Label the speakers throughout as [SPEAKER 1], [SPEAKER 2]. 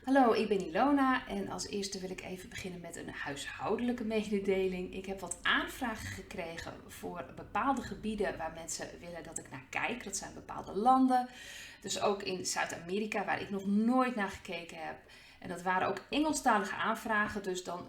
[SPEAKER 1] Hallo, ik ben Ilona en als eerste wil ik even beginnen met een huishoudelijke mededeling. Ik heb wat aanvragen gekregen voor bepaalde gebieden waar mensen willen dat ik naar kijk. Dat zijn bepaalde landen, dus ook in Zuid-Amerika waar ik nog nooit naar gekeken heb. En dat waren ook Engelstalige aanvragen, dus dan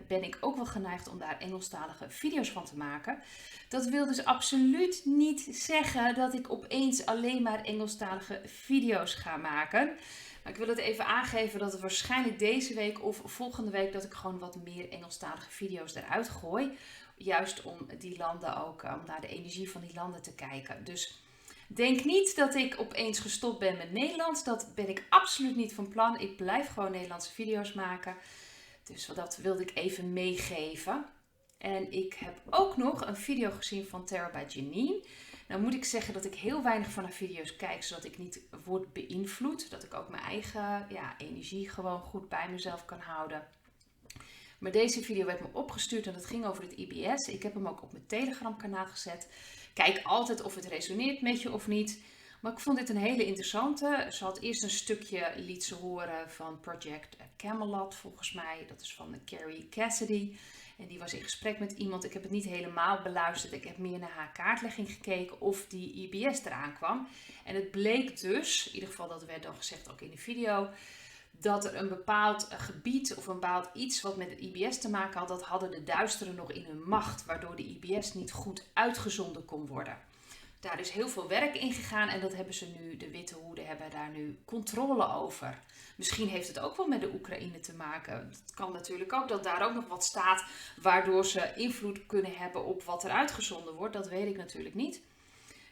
[SPEAKER 1] ben ik ook wel geneigd om daar Engelstalige video's van te maken. Dat wil dus absoluut niet zeggen dat ik opeens alleen maar Engelstalige video's ga maken. Maar ik wil het even aangeven dat het waarschijnlijk deze week of volgende week dat ik gewoon wat meer Engelstalige video's eruit gooi. Juist om die landen ook, om naar de energie van die landen te kijken. Dus denk niet dat ik opeens gestopt ben met Nederlands. Dat ben ik absoluut niet van plan. Ik blijf gewoon Nederlandse video's maken. Dus dat wilde ik even meegeven. En ik heb ook nog een video gezien van Tara bij Janine. Nou moet ik zeggen dat ik heel weinig van haar video's kijk, zodat ik niet word beïnvloed. Dat ik ook mijn eigen energie gewoon goed bij mezelf kan houden. Maar deze video werd me opgestuurd en dat ging over het IBS. Ik heb hem ook op mijn Telegram kanaal gezet. Kijk altijd of het resoneert met je of niet. Maar ik vond dit een hele interessante. Ze had eerst een stukje, liet ze horen van Project Camelot volgens mij. Dat is van Carrie Cassidy. En die was in gesprek met iemand. Ik heb het niet helemaal beluisterd. Ik heb meer naar haar kaartlegging gekeken of die IBS eraan kwam. En het bleek dus, in ieder geval dat werd dan gezegd ook in de video, dat er een bepaald gebied of een bepaald iets wat met het IBS te maken had, dat hadden de duisteren nog in hun macht, waardoor de IBS niet goed uitgezonden kon worden. Daar is heel veel werk in gegaan en dat hebben ze nu, de Witte Hoeden hebben daar nu controle over. Misschien heeft het ook wel met de Oekraïne te maken. Het kan natuurlijk ook dat daar ook nog wat staat waardoor ze invloed kunnen hebben op wat er uitgezonden wordt. Dat weet ik natuurlijk niet.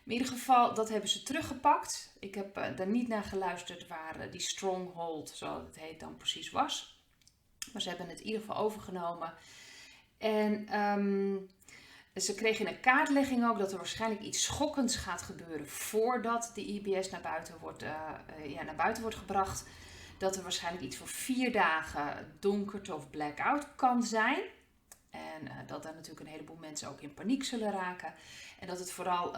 [SPEAKER 1] In ieder geval, dat hebben ze teruggepakt. Ik heb daar niet naar geluisterd waar die stronghold, zo het heet, dan precies was. Maar ze hebben het in ieder geval overgenomen. En ze kregen in een kaartlegging ook dat er waarschijnlijk iets schokkends gaat gebeuren voordat de IBS naar buiten wordt gebracht. Dat er waarschijnlijk iets voor 4 dagen donkerte of blackout kan zijn. En dat daar natuurlijk een heleboel mensen ook in paniek zullen raken. En dat het vooral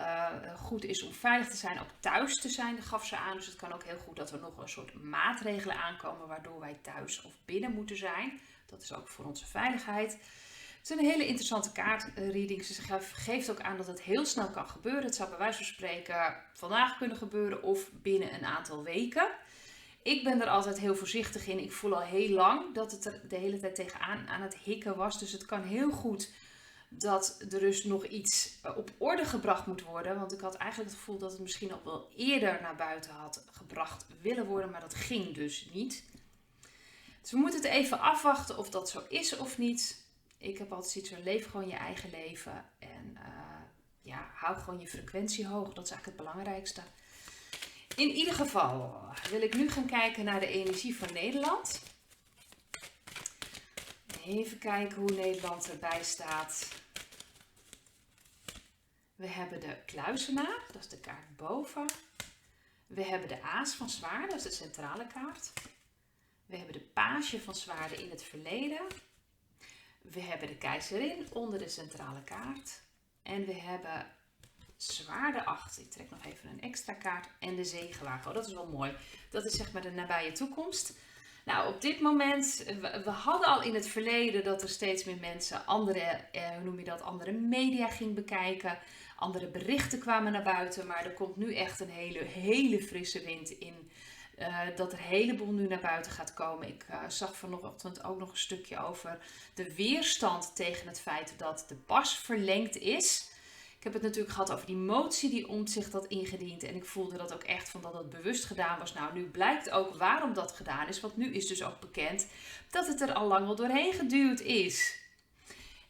[SPEAKER 1] goed is om veilig te zijn, ook thuis te zijn, dat gaf ze aan. Dus het kan ook heel goed dat er nog een soort maatregelen aankomen waardoor wij thuis of binnen moeten zijn. Dat is ook voor onze veiligheid. Het is een hele interessante kaartreading. Ze geeft ook aan dat het heel snel kan gebeuren. Het zou bij wijze van spreken vandaag kunnen gebeuren of binnen een aantal weken. Ik ben er altijd heel voorzichtig in. Ik voel al heel lang dat het er de hele tijd tegenaan aan het hikken was. Dus het kan heel goed dat er dus nog iets op orde gebracht moet worden. Want ik had eigenlijk het gevoel dat het misschien al wel eerder naar buiten had gebracht willen worden. Maar dat ging dus niet. Dus we moeten het even afwachten of dat zo is of niet. Ik heb altijd zoiets van, leef gewoon je eigen leven. En hou gewoon je frequentie hoog. Dat is eigenlijk het belangrijkste. In ieder geval wil ik nu gaan kijken naar de energie van Nederland. Even kijken hoe Nederland erbij staat. We hebben de kluizenaar, dat is de kaart boven. We hebben de aas van zwaarden, dat is de centrale kaart. We hebben de page van zwaarden in het verleden. We hebben de keizerin onder de centrale kaart. En we hebben zwaarden 8. Ik trek nog even een extra kaart. En de zegenwagen. Oh, dat is wel mooi. Dat is zeg maar de nabije toekomst. Nou, op dit moment, we hadden al in het verleden dat er steeds meer mensen andere media ging bekijken. Andere berichten kwamen naar buiten. Maar er komt nu echt een hele frisse wind in. Dat er een heleboel nu naar buiten gaat komen. Ik zag vanochtend ook nog een stukje over de weerstand tegen het feit dat de pas verlengd is. Ik heb het natuurlijk gehad over die motie die Omtzigt had ingediend. En ik voelde dat ook echt van dat het bewust gedaan was. Nou, nu blijkt ook waarom dat gedaan is. Want nu is dus ook bekend dat het er al lang al doorheen geduwd is.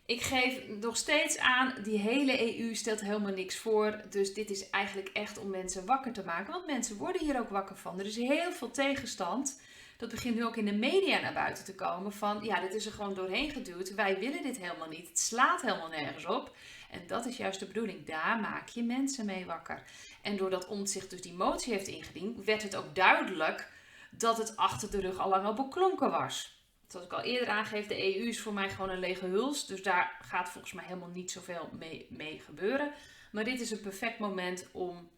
[SPEAKER 1] Ik geef nog steeds aan, die hele EU stelt helemaal niks voor. Dus dit is eigenlijk echt om mensen wakker te maken. Want mensen worden hier ook wakker van. Er is heel veel tegenstand. Dat begint nu ook in de media naar buiten te komen. Van ja, dit is er gewoon doorheen geduwd. Wij willen dit helemaal niet. Het slaat helemaal nergens op. En dat is juist de bedoeling. Daar maak je mensen mee wakker. En doordat Omtzigt dus die motie heeft ingediend, werd het ook duidelijk dat het achter de rug al lang al beklonken was. Zoals ik al eerder aangeef, de EU is voor mij gewoon een lege huls. Dus daar gaat volgens mij helemaal niet zoveel mee gebeuren. Maar dit is een perfect moment om,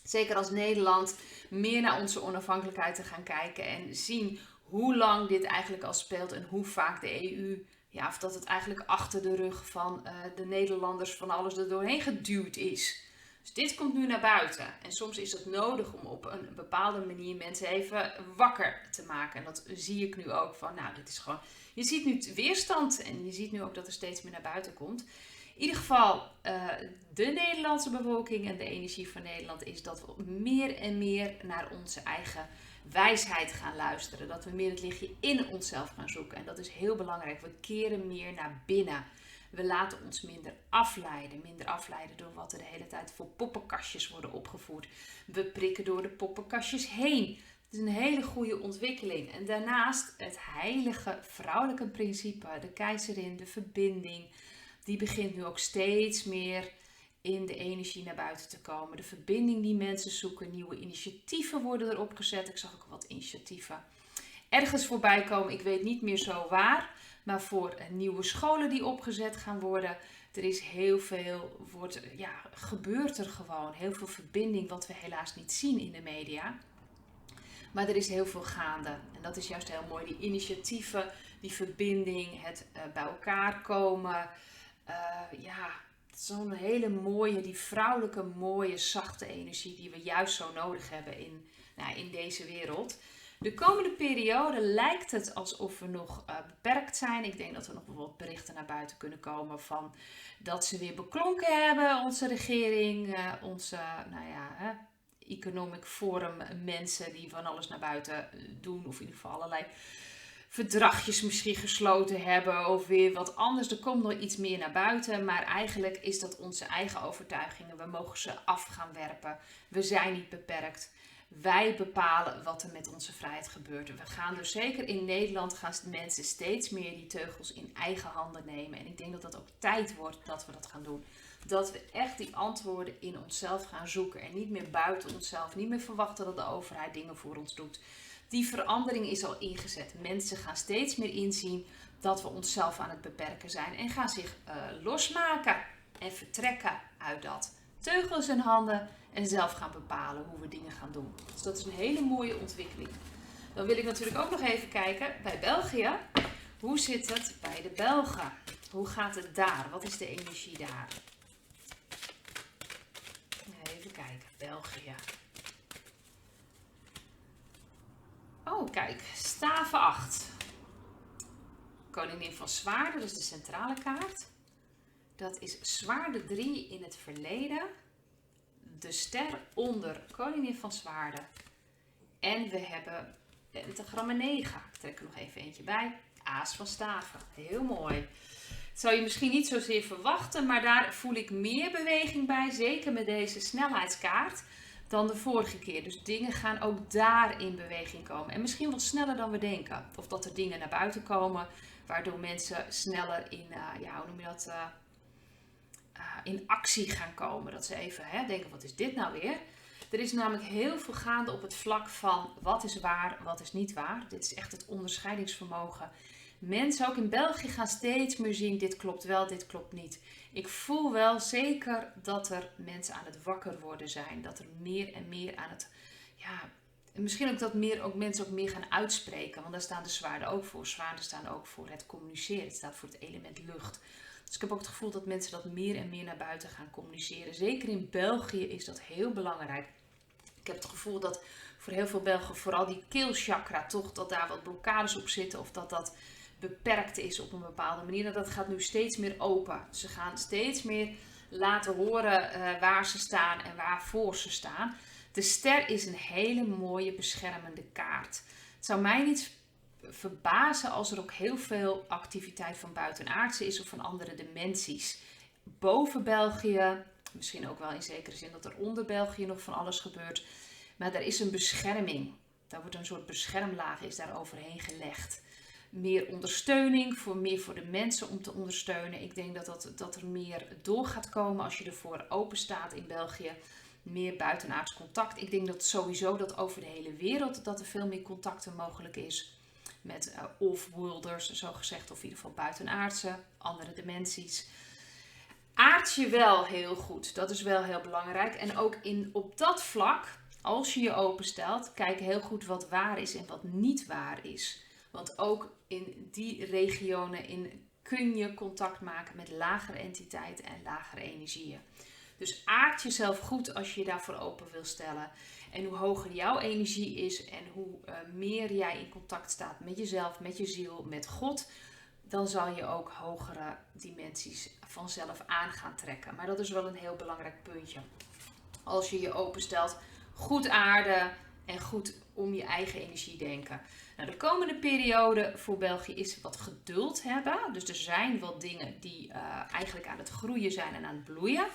[SPEAKER 1] zeker als Nederland, meer naar onze onafhankelijkheid te gaan kijken. En zien hoe lang dit eigenlijk al speelt en hoe vaak de EU, ja, of dat het eigenlijk achter de rug van de Nederlanders van alles er doorheen geduwd is. Dus dit komt nu naar buiten. En soms is het nodig om op een bepaalde manier mensen even wakker te maken. En dat zie ik nu ook van, nou, dit is gewoon... Je ziet nu weerstand en je ziet nu ook dat er steeds meer naar buiten komt. In ieder geval, de Nederlandse bevolking en de energie van Nederland is dat we meer en meer naar onze eigen wijsheid gaan luisteren. Dat we meer het lichtje in onszelf gaan zoeken. En dat is heel belangrijk. We keren meer naar binnen. We laten ons minder afleiden. Minder afleiden door wat er de hele tijd voor poppenkastjes worden opgevoerd. We prikken door de poppenkastjes heen. Het is een hele goede ontwikkeling. En daarnaast het heilige vrouwelijke principe. De keizerin, de verbinding. Die begint nu ook steeds meer in de energie naar buiten te komen. De verbinding die mensen zoeken. Nieuwe initiatieven worden erop gezet. Ik zag ook wat initiatieven ergens voorbij komen. Ik weet niet meer zo waar. Maar voor nieuwe scholen die opgezet gaan worden. Er is heel veel, gebeurt er gewoon. Heel veel verbinding wat we helaas niet zien in de media. Maar er is heel veel gaande. En dat is juist heel mooi. Die initiatieven, die verbinding, het bij elkaar komen. Zo'n hele mooie, die vrouwelijke mooie, zachte energie die we juist zo nodig hebben in deze wereld. De komende periode lijkt het alsof we nog beperkt zijn. Ik denk dat er nog wat berichten naar buiten kunnen komen van dat ze weer beklonken hebben, onze regering, onze Economic Forum mensen die van alles naar buiten doen. Of in ieder geval allerlei verdragjes misschien gesloten hebben of weer wat anders. Er komt nog iets meer naar buiten, maar eigenlijk is dat onze eigen overtuigingen. We mogen ze af gaan werpen. We zijn niet beperkt. Wij bepalen wat er met onze vrijheid gebeurt. We gaan dus zeker in Nederland gaan mensen steeds meer die teugels in eigen handen nemen. En ik denk dat dat ook tijd wordt dat we dat gaan doen. Dat we echt die antwoorden in onszelf gaan zoeken. En niet meer buiten onszelf. Niet meer verwachten dat de overheid dingen voor ons doet. Die verandering is al ingezet. Mensen gaan steeds meer inzien dat we onszelf aan het beperken zijn. En gaan zich losmaken en vertrekken uit dat. Teugels in handen en zelf gaan bepalen hoe we dingen gaan doen. Dus dat is een hele mooie ontwikkeling. Dan wil ik natuurlijk ook nog even kijken bij België. Hoe zit het bij de Belgen? Hoe gaat het daar? Wat is de energie daar? Even kijken, België. Oh, kijk, staven 8. Koningin van Zwaarden, dus de centrale kaart. Dat is Zwaarden 3 in het verleden. De ster onder Koningin van Zwaarden. En we hebben pentagrammen 9. Ik trek er nog even eentje bij. Aas van staven. Heel mooi. Dat zou je misschien niet zozeer verwachten, maar daar voel ik meer beweging bij. Zeker met deze snelheidskaart dan de vorige keer. Dus dingen gaan ook daar in beweging komen. En misschien wat sneller dan we denken. Of dat er dingen naar buiten komen, waardoor mensen sneller in, in actie gaan komen. Dat ze even denken, wat is dit nou weer? Er is namelijk heel veel gaande op het vlak van wat is waar, wat is niet waar. Dit is echt het onderscheidingsvermogen. Mensen ook in België gaan steeds meer zien, dit klopt wel, dit klopt niet. Ik voel wel zeker dat er mensen aan het wakker worden zijn. Dat er meer en meer aan het, misschien ook dat mensen ook meer gaan uitspreken. Want daar staan de zwaarden ook voor. Zwaarden staan ook voor het communiceren. Het staat voor het element lucht. Dus ik heb ook het gevoel dat mensen dat meer en meer naar buiten gaan communiceren. Zeker in België is dat heel belangrijk. Ik heb het gevoel dat voor heel veel Belgen vooral die keelchakra toch, dat daar wat blokkades op zitten. Of dat beperkt is op een bepaalde manier. En dat gaat nu steeds meer open. Ze gaan steeds meer laten horen waar ze staan en waarvoor ze staan. De ster is een hele mooie beschermende kaart. Het zou mij niet verbazen als er ook heel veel activiteit van buitenaardse is of van andere dimensies. Boven België, misschien ook wel in zekere zin dat er onder België nog van alles gebeurt. Maar er is een bescherming. Daar wordt een soort beschermlaag is daar overheen gelegd. Meer ondersteuning, meer voor de mensen om te ondersteunen. Ik denk dat er meer door gaat komen als je ervoor open staat in België. Meer buitenaards contact. Ik denk dat sowieso dat over de hele wereld dat er veel meer contacten mogelijk is. Met off-worlders, zo gezegd, of in ieder geval buitenaardse, andere dimensies. Aard je wel heel goed, dat is wel heel belangrijk. En ook op dat vlak als je je openstelt, kijk heel goed wat waar is en wat niet waar is. Want ook in die regionen kun je contact maken met lagere entiteiten en lagere energieën. Dus aard jezelf goed als je je daarvoor open wil stellen. En hoe hoger jouw energie is en hoe meer jij in contact staat met jezelf, met je ziel, met God, dan zal je ook hogere dimensies vanzelf aan gaan trekken. Maar dat is wel een heel belangrijk puntje. Als je je openstelt, goed aarden en goed om je eigen energie denken. Nou, de komende periode voor België is wat geduld hebben. Dus er zijn wat dingen die eigenlijk aan het groeien zijn en aan het bloeien.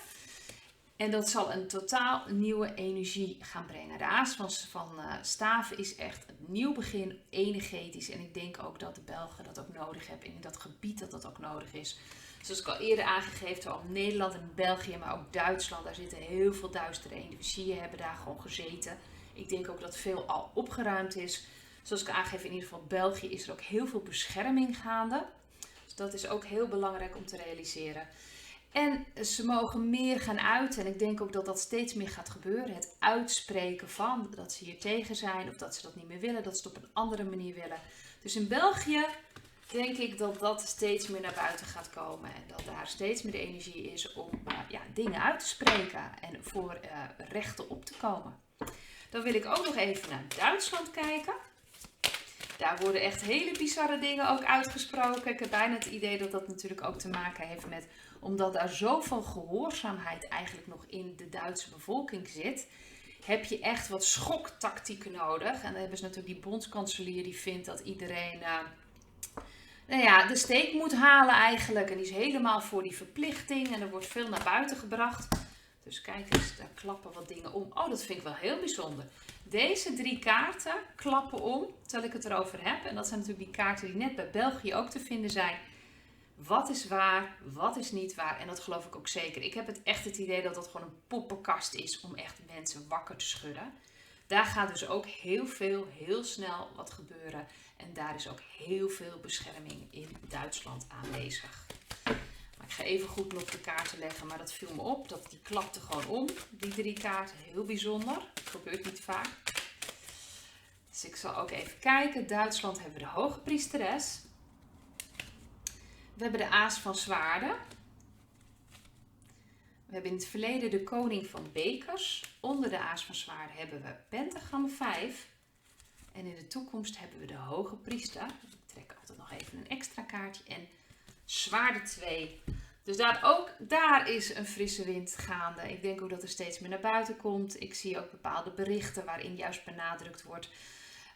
[SPEAKER 1] En dat zal een totaal nieuwe energie gaan brengen. De aas van staven is echt een nieuw begin, energetisch. En ik denk ook dat de Belgen dat ook nodig hebben. En in dat gebied dat dat ook nodig is. Zoals ik al eerder aangegeven heb, Nederland en België, maar ook Duitsland. Daar zitten heel veel duistere energieën, hebben daar gewoon gezeten. Ik denk ook dat veel al opgeruimd is. Zoals ik aangeef, in ieder geval België is er ook heel veel bescherming gaande. Dus dat is ook heel belangrijk om te realiseren. En ze mogen meer gaan uiten. En ik denk ook dat dat steeds meer gaat gebeuren. Het uitspreken van dat ze hier tegen zijn. Of dat ze dat niet meer willen. Dat ze het op een andere manier willen. Dus in België denk ik dat dat steeds meer naar buiten gaat komen. En dat daar steeds meer de energie is om dingen uit te spreken. En voor rechten op te komen. Dan wil ik ook nog even naar Duitsland kijken. Daar worden echt hele bizarre dingen ook uitgesproken. Ik heb bijna het idee dat dat natuurlijk ook te maken heeft met, omdat daar zoveel gehoorzaamheid eigenlijk nog in de Duitse bevolking zit, heb je echt wat schoktactieken nodig. En dan hebben ze natuurlijk die bondskanselier die vindt dat iedereen de steek moet halen eigenlijk. En die is helemaal voor die verplichting en er wordt veel naar buiten gebracht. Dus kijk eens, daar klappen wat dingen om. Oh, dat vind ik wel heel bijzonder. Deze 3 kaarten klappen om, terwijl ik het erover heb. En dat zijn natuurlijk die kaarten die net bij België ook te vinden zijn. Wat is waar, wat is niet waar? En dat geloof ik ook zeker. Ik heb echt het idee dat dat gewoon een poppenkast is om echt mensen wakker te schudden. Daar gaat dus ook heel snel wat gebeuren. En daar is ook heel veel bescherming in Duitsland aanwezig. Maar ik ga even goed nog de kaarten leggen, maar dat viel me op. Dat die klapte gewoon om, die 3 kaarten. Heel bijzonder. Dat gebeurt niet vaak. Dus ik zal ook even kijken. Duitsland hebben we de hoge priesteres. We hebben de aas van zwaarden. We hebben in het verleden de koning van bekers. Onder de aas van zwaarden hebben we pentagram 5. En in de toekomst hebben we de hoge priester. Ik trek altijd nog even een extra kaartje. En zwaarden 2. Dus daar is een frisse wind gaande. Ik denk ook dat er steeds meer naar buiten komt. Ik zie ook bepaalde berichten waarin juist benadrukt wordt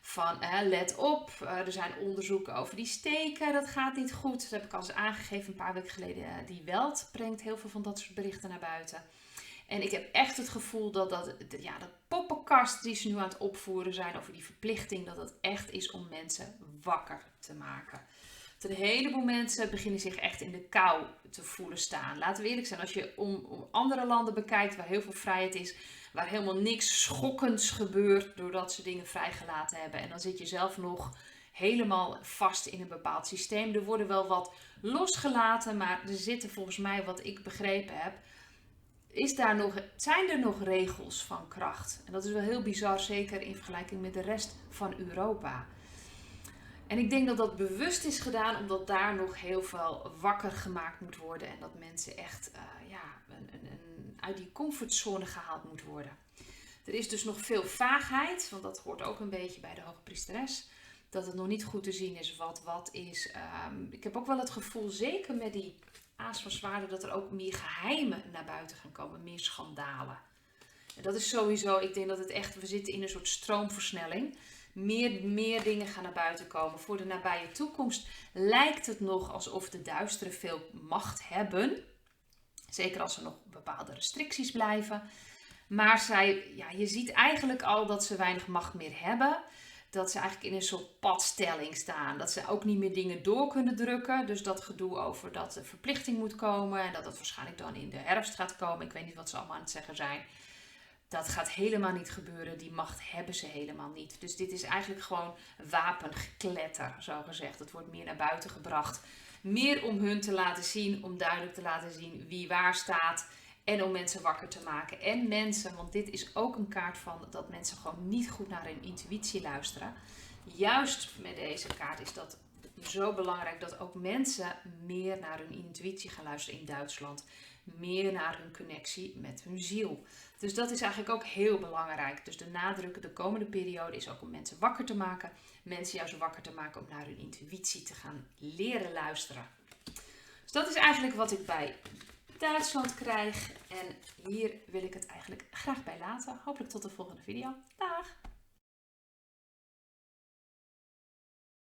[SPEAKER 1] van let op. Er zijn onderzoeken over die steken. Dat gaat niet goed. Dat heb ik al eens aangegeven een paar weken geleden. Die Welt brengt heel veel van dat soort berichten naar buiten. En ik heb echt het gevoel dat poppenkast die ze nu aan het opvoeren zijn over die verplichting, dat het echt is om mensen wakker te maken. Een heleboel mensen beginnen zich echt in de kou te voelen staan. Laten we eerlijk zijn, als je om andere landen bekijkt waar heel veel vrijheid is, waar helemaal niks schokkends gebeurt doordat ze dingen vrijgelaten hebben. En dan zit je zelf nog helemaal vast in een bepaald systeem. Er worden wel wat losgelaten, maar er zitten volgens mij, wat ik begrepen heb, zijn er nog regels van kracht. En dat is wel heel bizar, zeker in vergelijking met de rest van Europa. En ik denk dat dat bewust is gedaan, omdat daar nog heel veel wakker gemaakt moet worden. En dat mensen echt uit die comfortzone gehaald moet worden. Er is dus nog veel vaagheid, want dat hoort ook een beetje bij de hoge priesteres. Dat het nog niet goed te zien is wat is. Ik heb ook wel het gevoel, zeker met die aas van zwaarden, dat er ook meer geheimen naar buiten gaan komen. Meer schandalen. En dat is sowieso, ik denk dat het echt, we zitten in een soort stroomversnelling. Meer dingen gaan naar buiten komen. Voor de nabije toekomst lijkt het nog alsof de duisteren veel macht hebben. Zeker als er nog bepaalde restricties blijven. Maar je ziet eigenlijk al dat ze weinig macht meer hebben. Dat ze eigenlijk in een soort padstelling staan. Dat ze ook niet meer dingen door kunnen drukken. Dus dat gedoe over dat de verplichting moet komen. En dat dat waarschijnlijk dan in de herfst gaat komen. Ik weet niet wat ze allemaal aan het zeggen zijn. Dat gaat helemaal niet gebeuren. Die macht hebben ze helemaal niet. Dus dit is eigenlijk gewoon wapengekletter, zo gezegd. Het wordt meer naar buiten gebracht. Meer om hun te laten zien, om duidelijk te laten zien wie waar staat. En om mensen wakker te maken. En mensen, want dit is ook een kaart van dat mensen gewoon niet goed naar hun intuïtie luisteren. Juist met deze kaart is dat zo belangrijk dat ook mensen meer naar hun intuïtie gaan luisteren in Duitsland. Meer naar hun connectie met hun ziel. Dus dat is eigenlijk ook heel belangrijk. Dus de nadruk de komende periode is ook om mensen wakker te maken. Mensen juist wakker te maken om naar hun intuïtie te gaan leren luisteren. Dus dat is eigenlijk wat ik bij Duitsland krijg. En hier wil ik het eigenlijk graag bij laten. Hopelijk tot de volgende video. Dag!